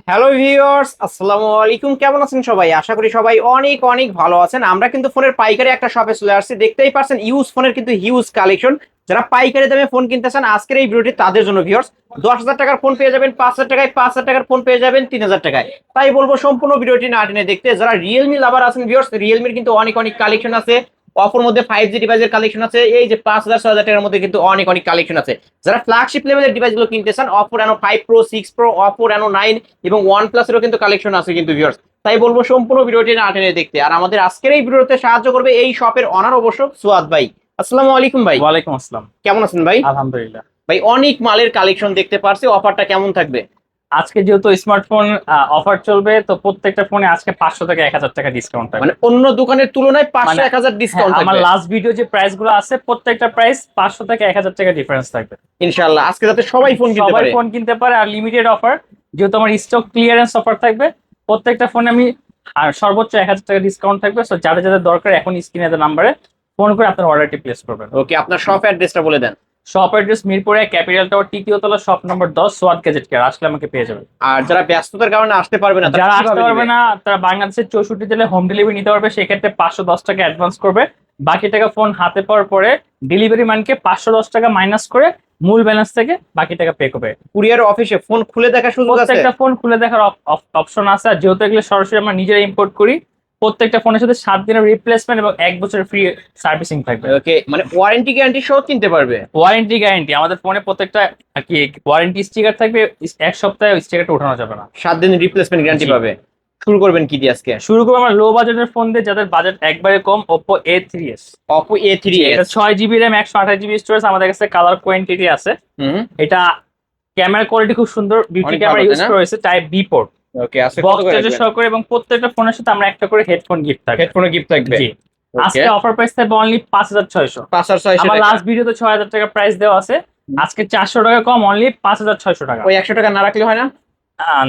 Hello viewers, আসসালামু আলাইকুম। কেমন আছেন সবাই? আশা করি সবাই অনেক অনেক ভালো আছেন। আমরা কিন্তু ফোনের পাইকারি একটা শপে চলে আসছি। দেখতেই পারছেন ইউজ ফোনের কিন্তু হিউজ কালেকশন। যারা পাইকারি দামে ফোন কিনতে চান আজকের এই ভিডিওটি তাদের জন্য ভিউয়ার্স। 10,000 টাকার ফোন পেয়ে যাবেন 5,000 টাকায়, 5,000 টাকার ফোন পেয়ে যাবেন 3,000 টাকায়। তাই বলবো সম্পূর্ণ ভিডিওটি না টেনে দেখতে। যারা রিয়েলমি লাভার আছেন ভিউয়ার্স, রিয়েলমির কিন্তু অনেক অনেক কালেকশন আছে। অপোর মধ্যে 5G ডিভাইসের কালেকশন আছে। এই যে 5,000 6,000 টাকার মধ্যে কিন্তু অনেক অনেক কালেকশন আছে। যারা ফ্ল্যাগশিপ লেভেলের ডিভাইসগুলো কিনতে চান, Oppo Reno 5 Pro, 6 Pro, Oppo Reno 9 এবং ওয়ান প্লাসেরও কিন্তু কালেকশন আছে কিন্তু ভিউয়ার্স। তাই বলবো সম্পূর্ণ ভিডিওটি না টেনে দেখতে। আর আমাদের আজকের এই ভিডিওতে সাহায্য করবে এই শপের অনার অবশ্য সুয়াদ ভাই। আসসালামু আলাইকুম ভাই। ওয়ালাইকুম আসসালাম। কেমন আছেন ভাই? আলহামদুলিল্লাহ। ভাই অনেক মালের কালেকশন দেখতে পারছি, অফারটা কেমন থাকবে? আজকে যেহেতু স্মার্টফোন অফার চলবে, তো প্রত্যেকটা ফোনে আজকে 500 থেকে 1000 টাকা ডিসকাউন্ট থাকবে। মানে অন্য দোকানের তুলনায় 500 মানে 1000 হ্যাঁ, ডিসকাউন্ট আমার থাকবে লাস্ট ভিডিও যে প্রাইস গুলো আছে প্রত্যেকটা প্রাইস 500 থেকে 1000 টাকা ডিফারেন্স থাকবে। ইনশাআল্লাহ। আজকে যাতে সবাই ফোন কিনতে সবাই পারে। ফোন কিনতে পারে, আর লিমিটেড অফার, যেহেতু আমার স্টক ক্লিয়ারেন্স অফার থাকবে প্রত্যেকটা ফোনে আমি, আর সর্বোচ্চ 1000 টাকা ডিসকাউন্ট থাকবে। সো যাদের যাদের দরকার এখন স্ক্রিনে দেওয়া নাম্বারে ফোন করে আপনার অর্ডারটি প্লেস করবেন। ওকে, আপনার শপ অ্যাড্রেসটা বলে দেন। শপ অ্যাড্রেস মিরপুরে ক্যাপিটাল টাওয়ার তৃতীয় তলা, শপ নম্বর 10, সোয়াদ গ্যাজেট কেয়ার। আসলে আমাকে পেয়ে যাবেন। আর যারা ব্যস্ততার কারণে আসতে পারবে না তারা যারা আসতে কিভাবে পারবে নেবে? না তারা বাংলাদেশের 64 জেলায় হোম ডেলিভারি নিতে পারবে। সেক্ষেত্রে 510 টাকা অ্যাডভান্স করবে, বাকি টাকা ফোন হাতে পাওয়ার পরে ডেলিভারি ম্যানকে 510 টাকা মাইনাস করে মূল ব্যালেন্স থেকে বাকি টাকা পে করবে। কুরিয়ার অফিসে ফোন খুলে দেখার সুযোগ আছে? প্রত্যেকটা ফোন খুলে দেখার অপশন আছে। আর যেহেতু এগুলো সরাসরি আমরা নিজেরা ইম্পোর্ট করি, প্রত্যেকটা ফোনের সাথে 7 দিনের রিপ্লেসমেন্ট এবং 1 বছরের ফ্রি সার্ভিসিং থাকবে। ওকে, মানে ওয়ারেন্টি গ্যারান্টি সহ কিনতে পারবে? ওয়ারেন্টি গ্যারান্টি আমাদের ফোনে প্রত্যেকটা কি ওয়ারেন্টি স্টিকার থাকবে, 1 সপ্তাহে স্টিকারটা উঠানো যাবে না। 7 দিন রিপ্লেসমেন্ট গ্যারান্টি জি। পাবে। শুরু করবেন কি দিয়ে আজকে? শুরু করবো আমরা লো বাজেটের ফোন দিয়ে, যাদের বাজেট একবারে কম, Oppo A3s। Oppo এটা A3s। 6 GB RAM, 128 GB storage. আমাদের কাছে কালার কোয়ান্টিটি আছে। হুম। এটা ক্যামেরা কোয়ালিটি খুব সুন্দর, বিউটি অনেক ক্যামেরা ভালো, তাই ইউজ না? করা হয়েছে, টাইপ বি পোর্ট, ওকে, আজকে কত বক্স করে চার্জার রাখবেন? সহকারে, এবং প্রত্যেকটা ফোনের সাথে আমরা একটা করে হেডফোন গিফট থাকবে। হেডফোনও গিফট থাকবে? জি। ওকে। আজকে অফার প্রাইস থাকবে অনলি 5600। 5,600 আমার টাকা। লাস্ট ভিডিওতে 6000 টাকা প্রাইস দেওয়া আছে, আজকে 400 টাকা কম, অনলি 5600 টাকা। ওই 100 টাকা না রাখলে হয় না?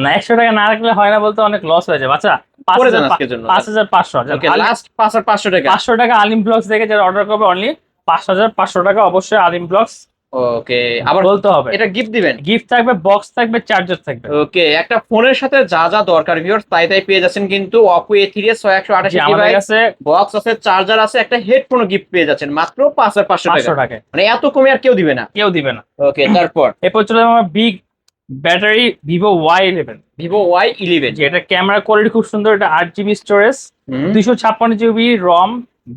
না, 100 টাকা না রাখলে হয় না বলতে অনেক লস হয়ে যাবে। আচ্ছা, করে দেন আজকের জন্য। 5500। ওকে, লাস্ট 5,500 টাকা। 500 টাকা আলিম ব্লগস দেখে যারা অর্ডার করবে অনলি 5500 টাকা। অবশ্যই আলিম ব্লগস ওকে, আবার বলতে হবে। এটা গিফট দিবেন? গিফট থাকবে, বক্স থাকবে, চার্জার থাকবে। ওকে, একটা ফোনের সাথে যা যা দরকার ভিউয়ার্স তাই তাই পেয়ে যাচ্ছেন কিন্তু Oppo A3s জি, 128 আমাদের ডিভাইস, কাছে বক্স আছে, চার্জার আছে, একটা হেডফোনও গিফট পেয়ে যাচ্ছেন মাত্র 5,500 500 টাকা। টাকায় মানে এত কমে আর কেউ দিবে না। কেউ দিবে না। ওকে, তারপর এরপর চলে যাবো আমরা big battery Vivo Y11। Vivo Y11। যে এটা ক্যামেরা কোয়ালিটি খুব সুন্দর, এটা 8 জিবি স্টোরেজ, হুম। 256 GB ROM,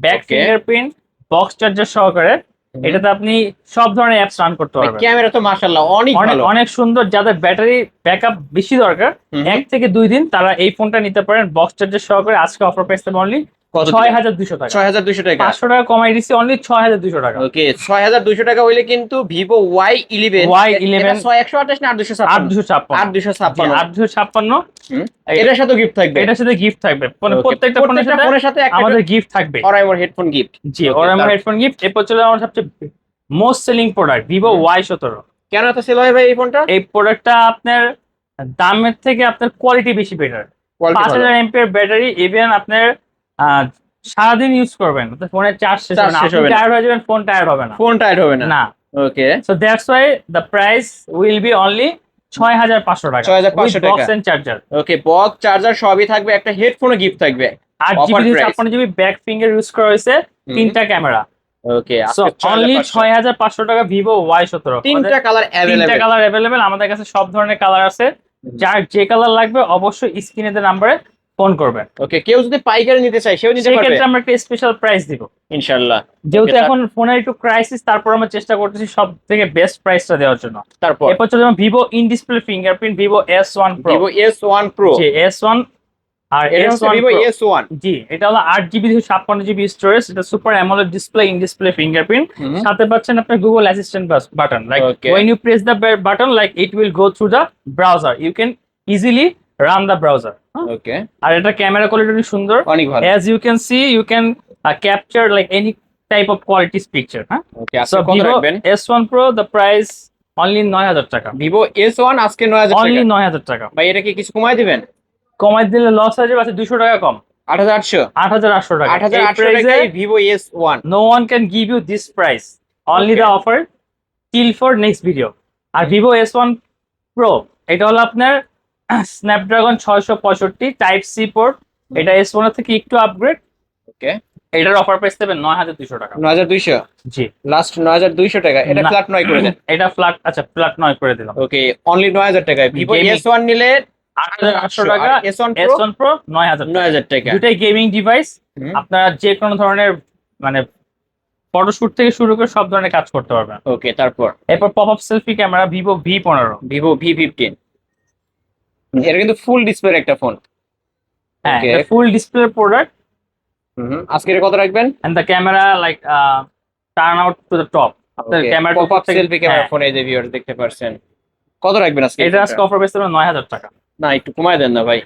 back Okay. Fingerprint, box charger সহকারে। এটাতে আপনি সব ধরনের অ্যাপস রান করতে পারবেন। ক্যামেরা তো মাশাআল্লাহ অনেক অনেক ভালো। অনেক সুন্দর। যাদের ব্যাটারি ব্যাকআপ বেশি দরকার, হুম। 1 থেকে 2 দিন, তারা এই ফোনটা নিতে পারেন বক্স চার্জার সহকারে। আজকে অফার প্রাইস থাকবে অনলি কত? 6200 টাকা। 6,200 টাকা। 500 টাকা কমাই দিচ্ছি, অনলি 6200 টাকা। ওকে, 6,200 টাকা হইলে কিন্তু Vivo Y11। Y11 এটা 128 না 856? 8256। 856। 8256। হুম। এটার সাথে গিফট থাকবে? এটার সাথে গিফট থাকবে, মানে Okay, প্রত্যেকটা ফোনের সাথে একটা আমাদের গিফট থাকবে। ওরাইমোর হেডফোন গিফট। জি, ওর আমার হেডফোন গিফট। এরপর চলে আমার সবচেয়ে most selling product Vivo Y17। কেন এত সেল হয় ভাই এই ফোনটা? এই প্রোডাক্টটা আপনার দামের থেকে আপনার কোয়ালিটি বেশি বেটার। কোয়ালিটি ভালো। 5000 এমপিআর ব্যাটারি, ইভেন আপনার আহ, সারাদিন ইউজ করবেন, ফোনের চার্জ শেষ হবে না, শেষ আপনি হবে না। টায়ার্ড হয়ে যাবেন, ফোন টায়ার্ড হবে না। ফোন টায়ার্ড হবে না? না। Okay. So that's why the price will be only 6500 টাকা। 6,500 টাকা। Box and charger, okay, box charger সবই থাকবে, একটা হেডফোনও গিফট থাকবে। 8 GB Offer price। 56 GB back finger use করা হয়েছে, 3টা ক্যামেরা। ওকে, সো আজকে অনলি 6,500। 6500 টাকা ভিভো Y17। 3টা কালার তিনটা अवेलेबल। কালার অ্যাভেলেবেল, আমাদের কাছে সব ধরনের কালার আছে। যার যে কালার লাগবে অবশ্যই স্ক্রিনে দেওয়া নাম্বারে ফোন করবেন। ওকে, কেউ যদি পাইকারি নিতে চায় সেও নিতে পারবে সেক্ষেত্রে আমরা একটা স্পেশাল প্রাইস দিব। ইনশাআল্লাহ। যেহেতু Okay, এখন ফোনের একটু ক্রাইসিস, তারপর আমরা চেষ্টা করতেছি সব থেকে বেস্ট প্রাইসটা দেওয়ার জন্য। তারপর এরপর চলে যাবো Vivo in display fingerprint, Vivo S1 Pro। Vivo S1 Pro। G, S1 আর এটা হচ্ছে S1 Vivo Pro। S1। জি, এটা হলো 8 জিবি 56 জিবি স্টোরেজ, এটা super AMOLED display, in display fingerprint. Hmm. সাথে পাচ্ছেন আপনার Google Assistant button, like Okay. when you press the button, like it will go through the browser, you can easily run the browser। ওকে, আর এটা camera quality অনেক সুন্দর। অনেক ভালো। as you can see, you can capture like any type of quality picture। Okay, So আজকে কত Vivo রাখবেন? S1 Pro, the price only 9000 টাকা। Vivo S1 আজকে 9,000 only টাকা। 9000 টাকা। ভাই এটা কি কিছু কমায় দিবেন? কমাই দিলে লস হয়ে যাবে। আচ্ছা, 200 টাকা কম, 8,800। 8800 টাকা। 8,800 টাকায় Vivo S1। no one can give you this price, only Okay. the offer till for next video। R Vivo S1 Pro এটা হলো আপনার স্ন্যাপড্রাগন 665 টাইপ সি পোর্ট, এটা S1 এর থেকে একটু আপগ্রেড। ওকে, এটার অফার প্রাইস দেবেন 9200 টাকা। 9200, জি, লাস্ট 9200 টাকা। এটা না, ফ্ল্যাট 9 করে দেন। এটা ফ্ল্যাট, আচ্ছা ফ্ল্যাট 9 করে দিলাম। ওকে, অনলি 9000 টাকায় ভিভো Gaming। S1 নিলে 8800 টাকা। আর S1 Pro S1 Pro 9000 টাকা। 9000 টাকা। দুটাই গেমিং ডিভাইস, হুম, আপনারা যে কোনো ধরনের মানে ফটোশুট থেকে শুরু করে সব ধরনের কাজ করতে পারবেন। ওকে, তারপর এরপর pop up selfie camera Vivo V15। Vivo V15, এটা কিন্তু ফুল ডিসপ্লের একটা ফোন। হ্যাঁ, ওকে, এটা ফুল ডিসপ্লে প্রোডাক্ট আজকে এটা কত রাখবেন? And the camera like turn out to the top. আপনার camera pop up selfie camera phone, এই যে ভিউয়ার্স দেখতে পারছেন। কত রাখবেন আজকে? এটা আজকে অফার পেয়ে যাবেন 9000 টাকা। না, একটু কমায় দেন না ভাই।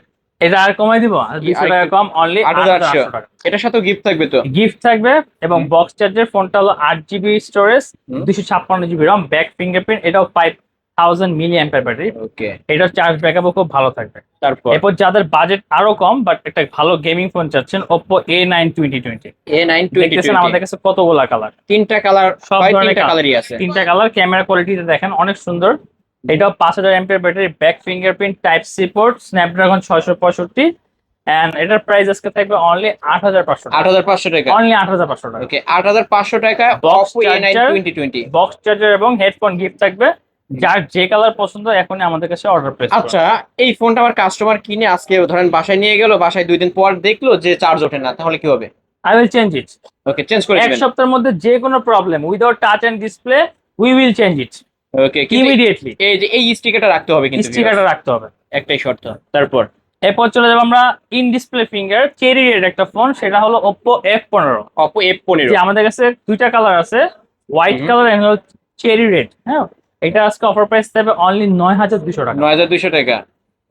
এটা আর কমাই দিব 200 টাকা কম, অনলি 8800 টাকা। এটার সাথে গিফট থাকবে তো? গিফট থাকবে এবং বক্স চার্জের। ফোনটা হলো 8GB স্টোরেজ, 256GB রম, ব্যাক ফিঙ্গারপ্রিন্ট, এটাও 5000 মিলি অ্যাম্পিয়ার ব্যাটারি। ওকে, এটার চার্জ ব্যাকআপও খুব ভালো থাকবে। তারপর এরপর যাদের বাজেট আরো কম বাট একটা ভালো গেমিং ফোন চাচ্ছেন, Oppo A9 2020। A9 দেখতেছেন 2020, আমাদের কাছে কতগুলা কালার, তিনটা কালার, সব প্রায় ধরনের তিনটা কালারই আছে। তিনটা কালার। ক্যামেরা কোয়ালিটিতে দেখেন অনেক সুন্দর। এটাও 5000 MPR battery, back fingerprint, type C port, Snapdragon 665 and এটার প্রাইস আজকে থাকবে অনলি 8500 টাকা। 8500 টাকা। অনলি 8500 টাকা। ওকে, 8500 টাকা Box Oppo A9 charger, 2020। Box charger এবং হেডফোন গিফট থাকবে। যার যে কালার পছন্দ এখনই আমাদের কাছে অর্ডার প্লেস করুন। আচ্ছা, এই ফোনটা আমার কাস্টমার কিনে আজকে ধরেন বাসায় নিয়ে গেল, বাসায় 2 দিন পর দেখলো যে চার্জ ওঠে না, তাহলে কি হবে? I will change it. Okay, change করে এক দিবেন। সপ্তাহের মধ্যে যে কোনো problem without touch and display we will change it okay, immediately. এই যে এই স্টিকারটা রাখতে হবে কিন্তু, স্টিকারটা রাখতে হবে, একটাই শর্ত। তারপর এরপর চলে যাবো আমরা in display finger cherry red একটা ফোন, সেটা হলো Oppo F15। Oppo F15, যে আমাদের কাছে দুইটা কালার আছে, হোয়াইট কালার এন্ড হলো চেরি রেড। হ্যাঁ, এটা আজকে অফার প্রাইস দেবে অনলি 9200 টাকা। 9200 টাকা।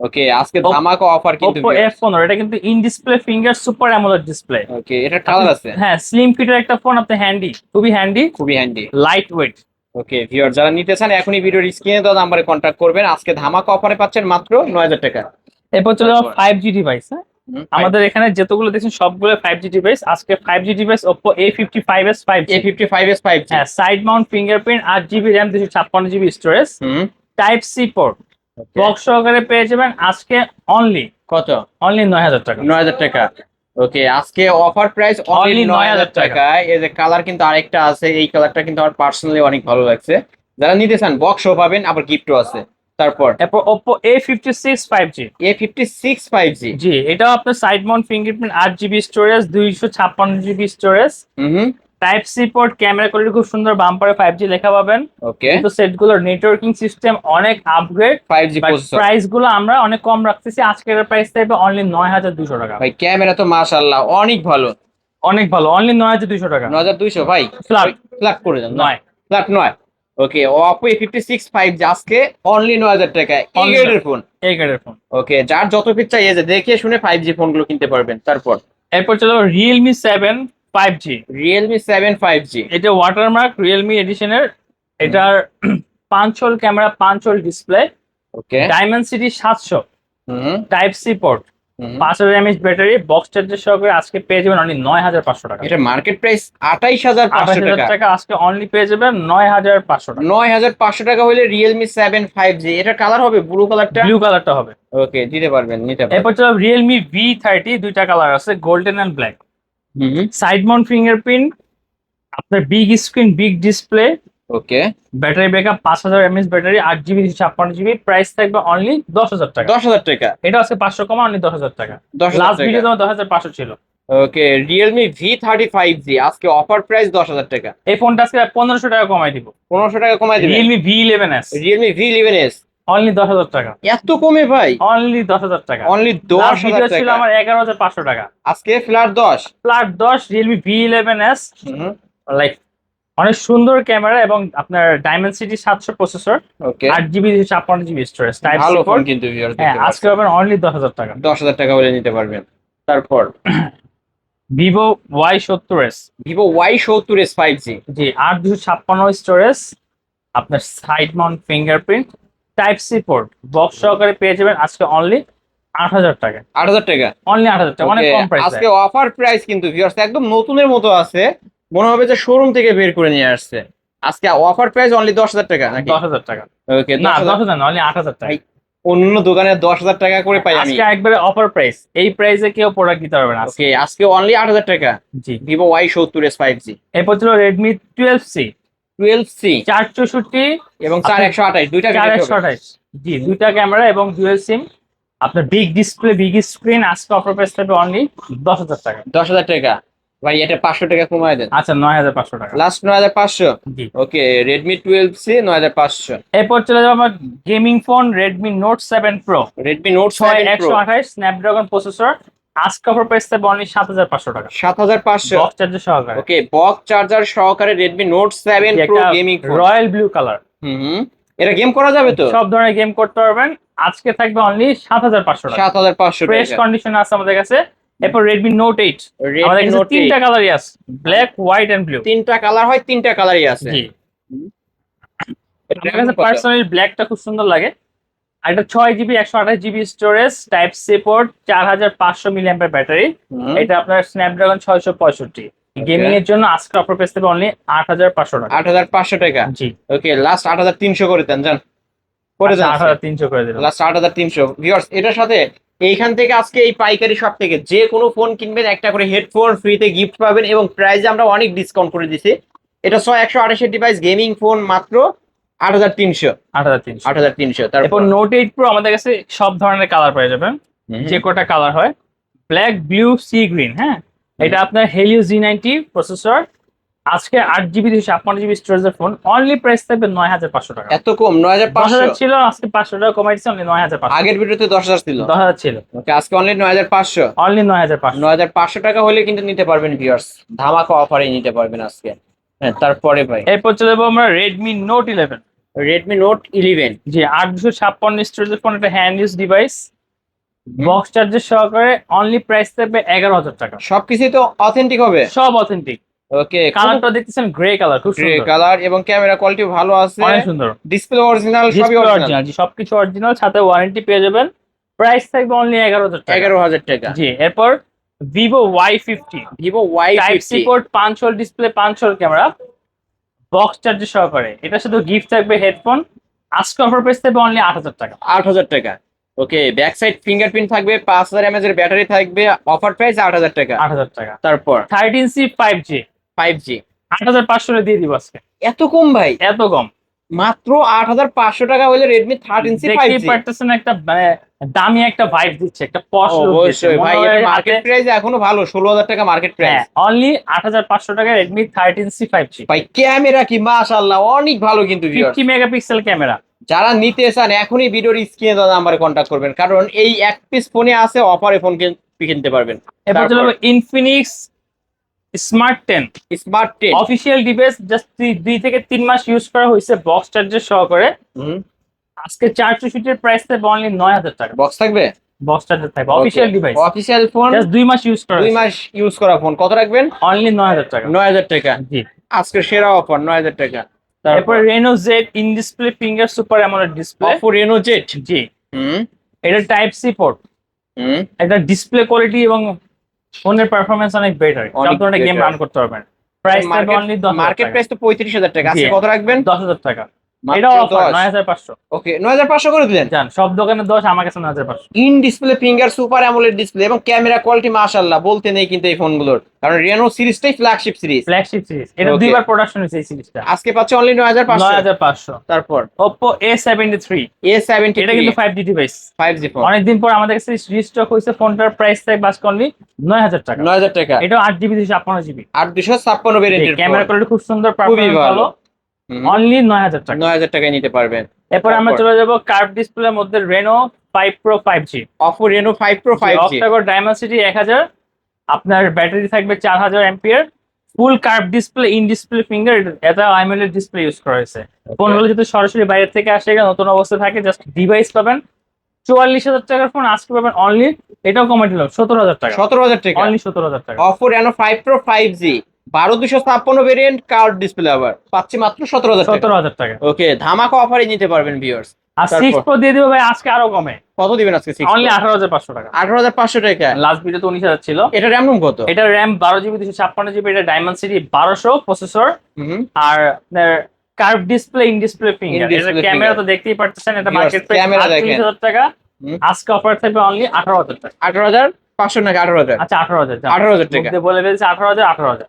ওকে, আজকে ধামাকা অফার কিন্তু। Oppo F15 এটা কিন্তু in display finger super AMOLED display. Okay, এটা কালার আছে। হ্যাঁ, স্লিম ফিটের একটা ফোন, আপনি হ্যান্ডি, খুবই হ্যান্ডি, খুবই হ্যান্ডি, লাইট ওয়েট। ওকে ভিউয়ার, যারা নিতে চান এখনই ভিডিওর স্ক্রিনে দেওয়া নাম্বারে কন্ট্যাক্ট করবেন। আজকে ধামাকা অফারে পাচ্ছেন মাত্র 9000 টাকা। এরপর চলে যাবো 5G ডিভাইস। হ্যাঁ, আমাদের এখানে যতগুলো দেখছেন সবগুলো 5G ডিভাইস। আজকে 5G device Oppo A55s 5G। A55s 5G, হ্যাঁ, side mount fingerprint, 8GB RAM, 256GB storage, type C port, box সহকারে পেয়ে যাবেন আজকে অনলি কত? অনলি 9000 টাকা। 9000 টাকা। ওকে, আজকে অফার প্রাইস Only অনলি 9000 9000 টাকা। টাকা। এই যে কালার কিন্তু আরেকটা আছে, এই কালারটা কিন্তু আমার পার্সোনালি অনেক ভালো লাগছে। যারা নিতে চান বক্সও পাবেন, আবার গিফটও আছে। তারপর এরপর Oppo A56 5G। A56 5G, জি, এটাও আপনার side mount fingerprint, 8GB storage, 256GB storage, type C port, camera quality খুব সুন্দর, বাম্পারে 5G লেখা পাবেন। ওকে, কিন্তু সেটগুলোর নেটওয়ার্কিং সিস্টেম অনেক আপগ্রেড, 5G প্রসেসর। প্রাইস গুলো আমরা অনেক কম রাখতেছি। আজকের প্রাইস থাকবে অনলি 9200 টাকা। ভাই ক্যামেরা তো মাশাআল্লাহ অনেক ভালো, অনেক ভালো, অনলি 9200 টাকা। 9200 ভাই, ফ্ল্যাট ফ্ল্যাট করে দেন। 9। ফ্ল্যাট 9। ওকে, Oppo A56 5G আজকে অনলি 9000 টাকা। এই Only গ্রেডের ফোন। এই গ্রেডের ফোন। ওকে, যার যত পিস চাই এই যে দেখে শুনে 5G ফোনগুলো কিনতে পারবেন। তারপর এরপর চলো Realme 7 5G। Realme 7 5G, এটা ওয়াটারমার্ক Realme এডিশনের। এটার 5 hole camera, 5 hole display, okay, Dimensity 700, type C port, 5000 mAh battery, box charger সহকারে আজকে পেয়ে যাবেন অনলি 9500 টাকা। এটা মার্কেট প্রাইস 28500 28000 টাকা। টাকা, আজকে অনলি পেয়ে যাবেন 9500 টাকা। 9500 টাকা হলে Realme 7 5G। এটা কালার হবে ব্লু কালারটা। ব্লু কালারটা হবে। ওকে, দিতে পারবেন, নিতে পারবেন। এরপর চলো Realme V30, দুইটা কালার আছে, golden and black. Side mount fingerprint, আপনার big screen, big display, okay, battery backup 5000 mAh battery, 8GB 256GB, price থাকবে অনলি 10000 টাকা। 10000 টাকা। এটা আছে 500 কমা, অনলি 10000 টাকা। 10000 লাস্ট টাকা। ভিডিও তোমার 10500 ছিল। ওকে, Realme V30 5G আজকে অফার প্রাইস 10000 টাকা। এই ফোনটা আজকে 1500 টাকা কমাই দিব। 1500 টাকা কমায় দিবেন। Realme V11s Realme V11s only 10000 টাকা। এত কমে ভাই? অনলি 10000 টাকা। অনলি লাস্ট ভিডিও 10000 ছিল টাকা। আমার 11500 টাকা। আজকে flat 10। Flat 10 Realme V11s, like অনেক সুন্দর ক্যামেরা এবং আপনার Dimensity 700 processor, okay, 8GB 256GB storage, type C ভালো ফোন পোর্ট। কিন্তু ভিউয়ার, হ্যাঁ, আজকে পাবেন অনলি 10000 টাকা। 10000 টাকা হলে নিতে পারবেন। তারপর Vivo Y70s, Vivo Y70s 5G, জি, 8256 স্টোরেজ, আপনার side mount fingerprint, type C port, box সহকারে পেয়ে যাবেন আজকে অনলি 8000 টাকা। 8000 টাকা। অনলি 8000 টাকা, অনেক Okay, কম প্রাইস। আজকে অফার প্রাইস কিন্তু ভিউয়ার্স একদম নতুনের মতো আছে, মনে হবে যে শোরুম থেকে বের করে নিয়ে আসছে। আজকে অফার প্রাইস অনলি 10000 টাকা নাকি? 10000 টাকা ওকে, না, 10000 না, অনলি 8000 টাকা। অন্য দোকানে 10,000 টাকা করে পাই আমি। আজকে একবারে অফার প্রাইস, এই প্রাইসে কেউ প্রোডাক্ট দিতে পারবে না আজকে। ওকে, আজকে অনলি 8,000 টাকা। জি। Vivo Y70s 5G। এরপর ছিল রেডমি 12C 12C 464 এবং আপনার 4128 দুইটা চার variant একশো হবে। আঠাশ জি, দুইটা ক্যামেরা এবং ডুয়েল সিম, আপনার বিগ ডিসপ্লে বিগ স্ক্রিন। আজকে অফার প্রাইস থাকবে অনলি 10,000 টাকা। 10,000 টাকা। ভাই এটা 500 টাকা কমায় দেন। আচ্ছা, 9,500 টাকা। লাস্ট 9,500। জি। Okay, Redmi 12C 9,500। এরপর চলে যাবো আমার gaming phone Redmi note 7 pro Redmi note 7 pro 6128 Snapdragon processor. আজকে অফার প্রাইস থাকবে অনলি 7,500 টাকা 7,500। বক্স চার্জার সহকারে। ওকে, বক্স চার্জার সহকারে Redmi note 7 pro gaming phone. Royal blue colour. Hmm, এটা গেম করা যাবে তো? সব ধরনের গেম করতে পারবেন। আজকে থাকবে অনলি 7,500 টাকা 7,500 ফ্রেশ টাকা। কন্ডিশন আছে আমাদের কাছে। এরপর রেডমি নোট 8 Redmi আমাদের কাছে Note 3টা 8 কালারই আছে, ব্ল্যাক হোয়াইট এন্ড ব্লু। তিনটা কালার হয়, তিনটা কালারই আছে। জি। এটা আমার কাছে কত? পার্সোনালি ব্ল্যাকটা খুব সুন্দর লাগে। আর এটা 6 GB 128 GB storage, type C port, 4500 milliampere battery. Hmm, এটা আপনার স্ন্যাপড্রাগন 665। গেমিং এর জন্য আজকে অফার প্রাইস থাকবে অনলি 8,500 টাকা 8,500 টাকা। জি। ওকে, লাস্ট 8,300 করে দেন, জান করে দেন। 8,300 করে দিলাম। লাস্ট 8,300। ভিউয়ার্স, এটার সাথে এইখান থেকে আজকে এই পাইকারি শপ থেকে যে কোনো ফোন কিনবেন একটা করে হেডফোন ফ্রিতে গিফট পাবেন এবং প্রাইসে আমরা অনেক ডিসকাউন্ট করে দিছি। এটা 128 ডিভাইস গেমিং ফোন মাত্র 8,300। 8,300। 8,300। এরপর তারপর নোট 8 প্রো আমাদের কাছে সব ধরনের কালার পেয়ে যাবেন, যে কটা কালার হয়, ব্ল্যাক ব্লু সি গ্রিন। হ্যাঁ, এটা আপনার হেলিও G90 প্রসেসর। আজকে 8 জিবি 256 জিবি স্টোরেজের ফোন, অনলি প্রাইস থাকবে 9,500 টাকা। এত কম? 10,000 9,500। ছিল, আজকে 500 টাকা কমাই দিচ্ছে, অনলি 9,500। আগের ভিডিওতে 10,000 ছিল। 10,000 ছিল, ওকে, আজকে অনলি 9,500। অনলি 9,500। 9,500 টাকা হলে কিন্তু নিতে পারবেন ভিউয়ার্স, ধামাকা অফারে নিতে পারবেন আজকে। হ্যাঁ, তারপরে ভাই এরপর চলে যাবো আমরা রেডমি নোট 11। Redmi note 11। জি, 8 256 স্টোরেজের ফোন, একটা হ্যান্ড ইউজ ডিভাইস, বক্স চার্জের সহকারে। অনলি প্রাইস থাকবে 11,000 টাকা। সবকিছুই তো অথেন্টিক হবে? সব অথেন্টিক। ওকে, কালারটা দেখতেছেন গ্রে কালার, খুব গ্রে সুন্দর, কালার এবং ক্যামেরা কোয়ালিটি ভালো আছে। অনেক সুন্দর। ডিসপ্লে অরিজিনাল, সবই ডিসপ্লে অরিজিনাল। অরিজিনাল, জি সবকিছু অরিজিনাল, সাথে ওয়ারেন্টি পেয়ে যাবেন। প্রাইস থাকবে অনলি 11,000 টাকা। 11,000 টাকা। জি। এরপর Vivo Y50 Vivo type C Y50। Port, 5 hole display, 5 hole camera, box চার্জের সহকারে। এটা শুধু গিফট থাকবে হেডফোন। আজকে অফার প্রাইস থাকবে অনলি 8,000 টাকা 8,000 টাকা। ওকে, ব্যাক সাইড ফিঙ্গারপ্রিন্ট থাকবে, 5,000 mAh এর ব্যাটারি থাকবে, অফার প্রাইস 8,000 টাকা। 8,000 টাকা। তারপর 13C 5G 5G 8,500 দিয়ে দিব আজকে। এত কম ভাই? এত কম? মাত্র 8,500 টাকা হলে রেডমি 13C দেখতেই 5G। পারতেছেন, একটা মানে দামি একটা ভাইব দিচ্ছে, একটা পশ লুক দিচ্ছে। অবশ্যই ভাই, এটা মার্কেট প্রাইস এখনো ভালো, 16,000 টাকা মার্কেট প্রাইস। অনলি 8,500 টাকা রেডমি 13C 5G। ভাই ক্যামেরা কি মাশাআল্লাহ অনেক ভালো কিন্তু ভিউয়ার্স। 50 megapixel camera. যারা নিতে চান এখনই ভিডিওর স্ক্রিনে দেওয়া নাম্বারে কন্ট্যাক্ট করবেন, কারণ এই এক পিস ফোনে আছে অফারে ফোন কিনতে পারবেন। এরপর চলে যাবো Infinix smart 10 smart 10। Official device, just 2 থেকে 3 মাস ইউজ করা হয়েছে, বক্স চার্জার সহকারে। আজকে 464 প্রাইস থাকবে অনলি 9,000 টাকা। বক্স থাকবে? বক্স চার্জার থাকবে, official device, official phone, just 2 মাস ইউজ করা 2 মাস ইউজ করা ফোন। কত রাখবেন? অনলি 9,000 টাকা 9,000 টাকা। জি। আজকে সেরা অফার 9,000 টাকা। এরপর Reno Z in display finger super AMOLED display. Oppo Reno Z. জি। হুম এটা টাইপ সি পোর্ট, হুম এটা ডিসপ্লে কোয়ালিটি এবং ফোনের পারফরম্যান্স অনেক বেটার, অনেক সব ধরনের গেম better। রান করতে পারবেন। প্রাইস থাকবে অনলি 10,000 মার্কেট টাকা। প্রাইস তো 35,000 টাকা, আজকে জি। কত রাখবেন? 10,000 টাকা। মাত্র এটা অফার 10। 9,500। ওকে, 9,500 করে দিলেন। জান, সব দোকানে 10, আমার কাছে 9,500। In display finger super AMOLED display এবং ক্যামেরা কোয়ালিটি মাশাআল্লাহ বলতে নেই কিন্তু এই ফোনগুলোর, কারণ রেনো সিরিজটাই ফ্ল্যাগশিপ সিরিজ। ফ্ল্যাগশিপ সিরিজ, এটা Okay. 2বার প্রোডাকশন হয়েছে এই সিরিজটা। আজকে পাচ্ছে অনলি 9,500। 9,500। তারপর Oppo A73, A73 এটা কিন্তু 5G ডিভাইস। 5G ফোন, অনেকদিন পর আমাদের কাছে রিস্টক হয়েছে, ফোনটার প্রাইস থাকবে আজকে অনলি 9,000 টাকা। 9,000 টাকা। এটা 8 জিবি 256 জিবি। 8,256 ভেরিয়েন্টের ক্যামেরা কোয়ালিটি খুব সুন্দর, খুবই পারফরম্যান্স ভালো। ভালো, অনলি 9,000 টাকা। 9,000 টাকায় নিতে পারবেন। এরপর আমরা তারপর? চলে যাব কার্ভ ডিসপ্লের মধ্যে Reno 5 Pro 5G। Oppo Reno 5 Pro 5G। Octacore Dimensity 1000, আপনার ব্যাটারি থাকবে 4000 ampere, full curve display, in display finger, এটা AMOLED ডিসপ্লে ইউজ করা হয়েছে। ফোনগুলো যদি সরাসরি বাইরে থেকে আসে, নতুন অবস্থায় থাকে, জাস্ট ডিভাইস পাবেন 44,000 টাকার ফোন আজকে পাবেন অনলি, এটাও কমে দিল 17,000 টাকা, 17,000 টাকা। অনলি 17,000 টাকা। Oppo Reno 5 Pro 5G 12,256 variant, curve display আবার পাচ্ছি মাত্র 17,000 টাকা। 17,000 টাকা। ওকে, ধামাকা অফারে নিতে পারবেন ভিউয়ার্স। আর 6 প্রো দিয়ে দিব ভাই আজকে আরো কমে, কত দিবেন আজকে? অনলি 18,500 টাকা। 18,500 টাকা। লাস্ট ভিডিওতে 19,000 ছিল। এটা র্যাম রুম কত? এটা র্যাম 12 জিবি 256 জিবি, এটা ডায়মন্ড সিটি 1200 প্রসেসর। হুম আর আপনার curve display in display finger. এটা In-display ক্যামেরা finger। তো দেখতেই পারতেছেন, এটা Viewers, মার্কেট প্রাইস camera দেখেন। 38,000 টাকা। হুম। আজকে অফার থাকবে অনলি 18,000 টাকা। 18,500 নাকি 18,000? আচ্ছা 18,000, 18,000 টাকা। মধ্যে বলে ফেলছি 18,000।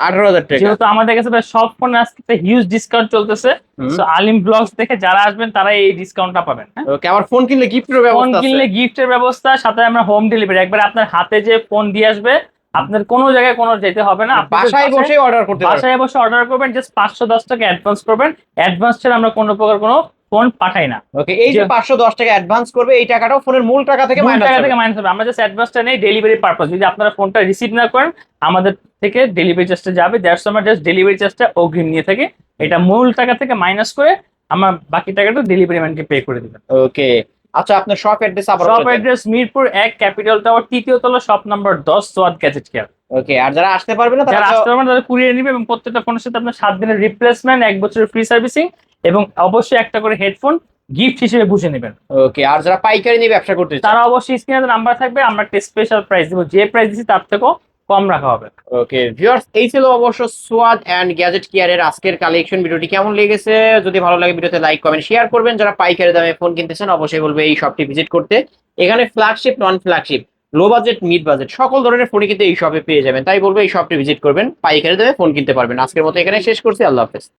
18,000 টাকা। যেহেতু আমাদের কাছে প্রায় সব ফোনে আজকে হিউজ ডিসকাউন্ট চলতেছে, হুম। সো আলিম ব্লগস দেখে যারা আসবেন তারা এই ডিসকাউন্টটা পাবেন। হ্যাঁ? ওকে, আবার ফোন কিনলে গিফটের ফোন ব্যবস্থা আছে। কিনলে গিফটের ব্যবস্থা, সাথে আমরা হোম ডেলিভারি, একবার আপনার হাতে যে ফোন দিয়ে আসবে, আপনার কোনো জায়গায় কোনো যেতে হবে না, আপনি just বাসায় বসে অর্ডার করতে পারবেন। বাসায় বসে অর্ডার করবেন, জাস্ট 510 টাকা অ্যাডভান্স করবেন। অ্যাডভান্স ছাড়া আমরা কোনো প্রকার কোনো ফোন পাঠাই না। ওকে, এই যে 510 টাকা অ্যাডভান্স করবে, এই টাকাটাও ফোনের মূল টাকা থেকে মূল মাইনাস টাকা হবে। থেকে মাইনাস হবে। আমরা জাস্ট অ্যাডভান্সটা নেই ডেলিভারি পারপাস। যদি আপনারা ফোনটা রিসিভ না করেন, আমাদের থেকে ডেলিভারি চার্জটা যাবে, দ্যাটস আমরা জাস্ট ডেলিভারি চার্জটা অগ্রিম নিয়ে থাকি। এটা মূল টাকা থেকে মাইনাস করে আমরা বাকি টাকাটা ডেলিভারি ম্যানকে পে করে দিবেন। ওকে, আচ্ছা আপনার শপ অ্যাড্রেস আবার শপ বলে দেন। অ্যাড্রেস মিরপুর 1 ক্যাপিটাল টাওয়ার 3য় তলা, শপ নাম্বার 10, সোয়াদ গ্যাজেট কেয়ার। ওকে, আর যারা আসতে পারবে না যারা তারা আসতে পারবেন তারা কুরিয়ার নিবে, এবং প্রত্যেকটা ফোনের সাথে আপনার 7 দিনের রিপ্লেসমেন্ট, 1 বছরের ফ্রি সার্ভিসিং, এবং অবশ্যই একটা করে হেডফোন গিফট হিসেবে বুঝে নেবেন। ওকে, আর যারা পাইকারি নিয়ে ব্যবসা করতে চায় তারা অবশ্যই স্ক্রিনে নাম্বার থাকবে, আমরা একটা স্পেশাল প্রাইস দেবো, যে প্রাইস দিচ্ছি তার থেকেও কম রাখা হবে। ওকে ভিউয়ার্স, এই ছিল অবশ্য সোয়াদ এন্ড গ্যাজেট কেয়ারের আজকের কালেকশন। ভিডিওটি কেমন লেগেছে, যদি ভালো লাগে ভিডিওতে লাইক কমেন্ট শেয়ার করবেন। যারা পাইকারি দামে ফোন কিনতেছেন অবশ্যই বলবে এই শপটি ভিজিট করতে। এখানে ফ্ল্যাগশিপ, নন flagship, low budget, mid budget সকল ধরনের ফোনই কিন্তু এই শপে পেয়ে যাবেন। তাই বলবো এই শপটি ভিজিট করবেন, পাইকারি দামে ফোন কিনতে পারবেন। আজকের মতো এখানে শেষ করছি, আল্লাহ হাফেজ।